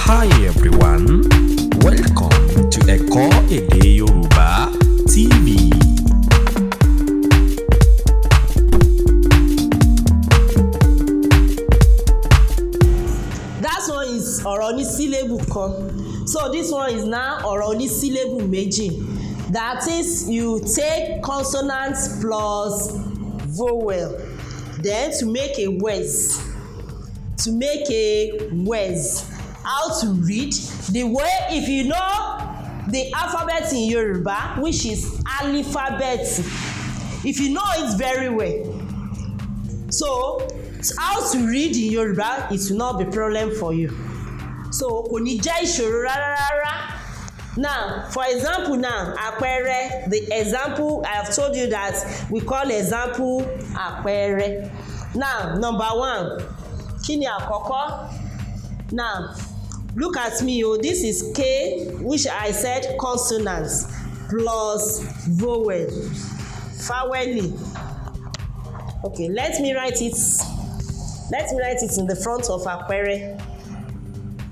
Hi everyone, welcome to Eko Ede Yoruba TV. That one is Oro Onisilebu kan. So this one is now Oro Onisilebu Meji. That is, you take consonants plus vowel, then to make a words. How to read the way, if you know the alphabet in Yoruba, which is alphabet, if you know it very well, so how to read in Yoruba, it will not be problem for you. So kò ní jẹ́ ìṣòro rárá. Now, for example, now àpẹẹrẹ, the example I have told you that we call example àpẹẹrẹ. Now, number one, kí ni àkọ́kọ́? Now, look at me, oh, this is K, which I said consonants plus vowel, faweli. Okay, let me write it in the front of àpẹẹrẹ.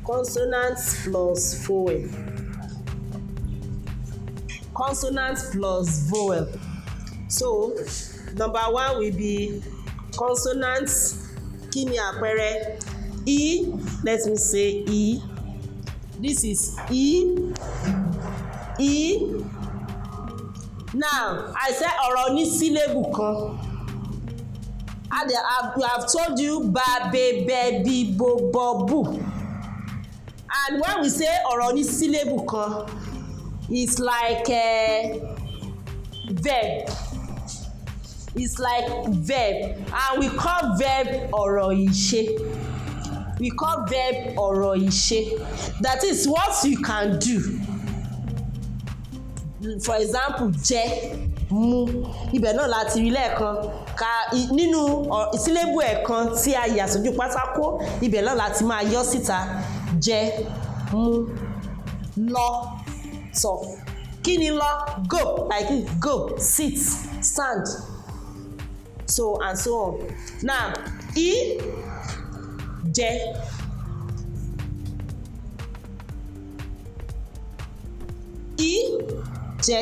Consonants plus vowel. Consonants plus vowel. So, number one will be consonants. Kí ni àpẹẹrẹ? E, let me say E. This is E. E. Now, I said Oro Onisilebu kan. I have told you ba, be, bi, bo, bu. And when we say Oro Onisilebu kan, it's like a verb. It's like verb, and we call verb Oro Ise. We call verb Oro Ise. That is what you can do. For example, jẹ, mu. Ibẹ̀ náà láti rí lẹ́ẹ̀kan. Nínú sílébù ẹ̀kan tí a yà sójú pátákó, ibẹ̀ náà láti máa yọ síta. Jẹ, mu, lọ, tọ̀. Kí ni lọ? Go, like this. Go, sit, stand. So and so on. Now, I, jẹ. I, jẹ.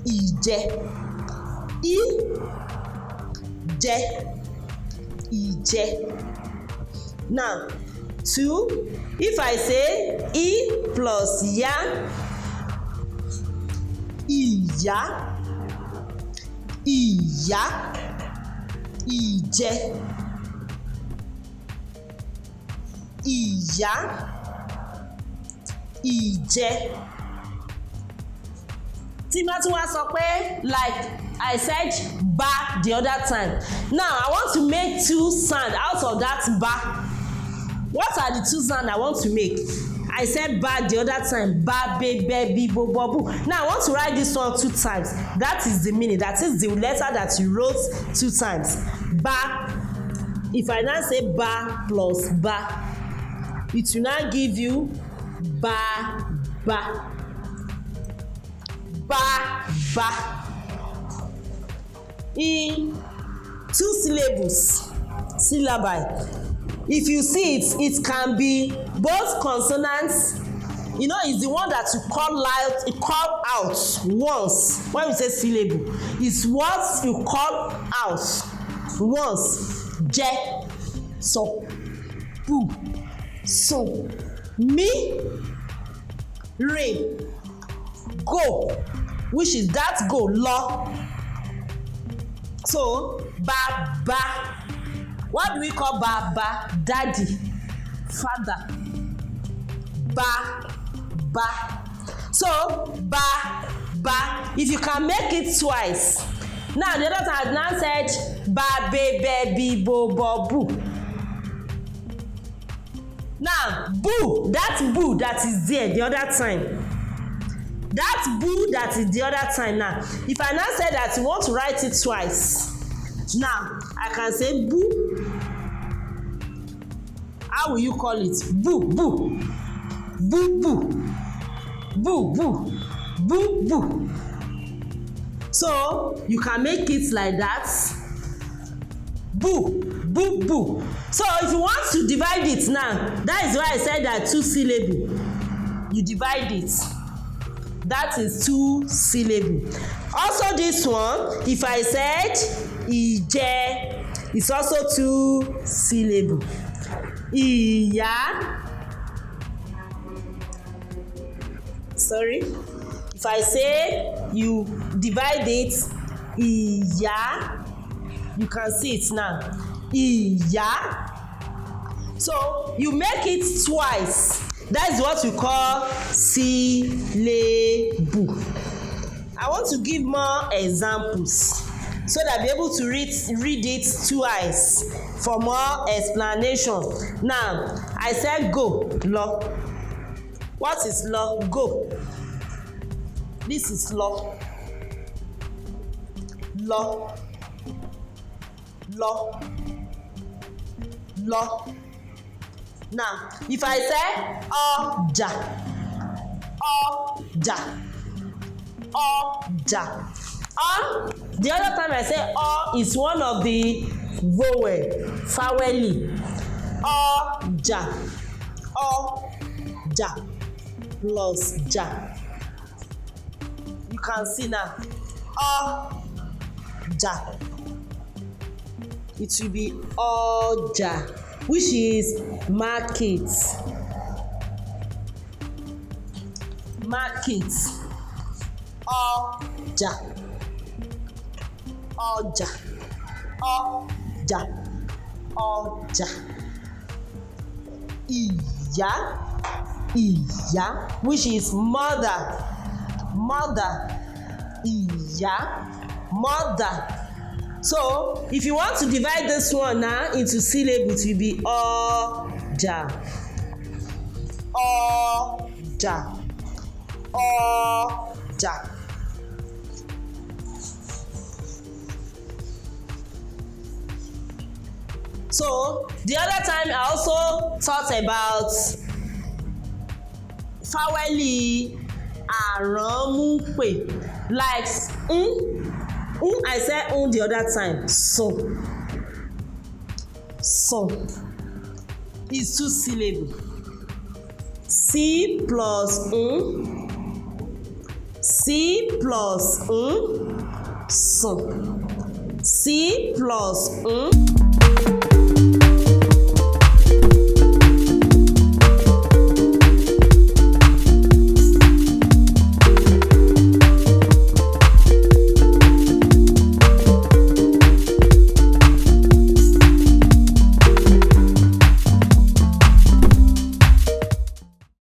Ìjẹ. I, jẹ. Ìjẹ. Now, two, if I say I plus ya, ìyá, ìyá, ìjẹ, ìyá, ìjẹ. Tí má tún wá sọ pé, like I said ba the other time. Now I want to make two sound out of that ba. What are the two sounds I want to make? I said ba the other time. Ba, be, bi, bo, bu. Now I want to write this one two times. That is the meaning. That is the letter that you wrote two times. Ba. If I now say ba plus ba, it will now give you ba, ba. Ba, ba. In two syllables, syllabi. If you see it, it can be both consonants. You know, it's the one that you call out once. When we say syllable, it's what you call out once. Je, so, bu, so, mi, re, go, which is that go, lo. So, ba, ba. What do we call ba, ba? Daddy, father. Ba, ba. So, ba, ba. If you can make it twice. Now, the other time I now said ba, be, bi, bo, bu. Now, boo, that boo that is there the other time. That boo that is the other time now. If I now say that you want to write it twice, now I can say boo. How will you call it? Boo, boo. Boo, boo. Boo, boo. Boo, boo. So you can make it like that. Boo, boo boo. So if you want to divide it now, that is why I said that 2 syllable. You divide it. That is 2 syllable. Also this one, if I said ije, it's also 2 syllable. Iya. Sorry. If I say you divide it, iya, you can see it now. Iya. So you make it twice. That is what we call syllable. I want to give more examples so that I'll be able to read it twice for more explanation. Now, I said go, lo. What is lo? Go. This is lo. Lo. Lo. Lo. Now, if I say ọjà, ọjà, ọjà. The other time I say is one of the vowel, faweli. Ọjà, ọjà plus ja. You can see now. Ọjà. It will be ọjà, which is market. Market. Ọjà. Ọjà. Ọjà. Ọjà. Ìyá. Ìyá, which is mother. Mother. Ìyá. Mother. So if you want to divide this one now into syllables, it will be ọjà. Ọjà. Ọjà. So the other time I also thought about faweli àránmúpè, like I said the other time. So is 2 syllable. C plus C plus so. C plus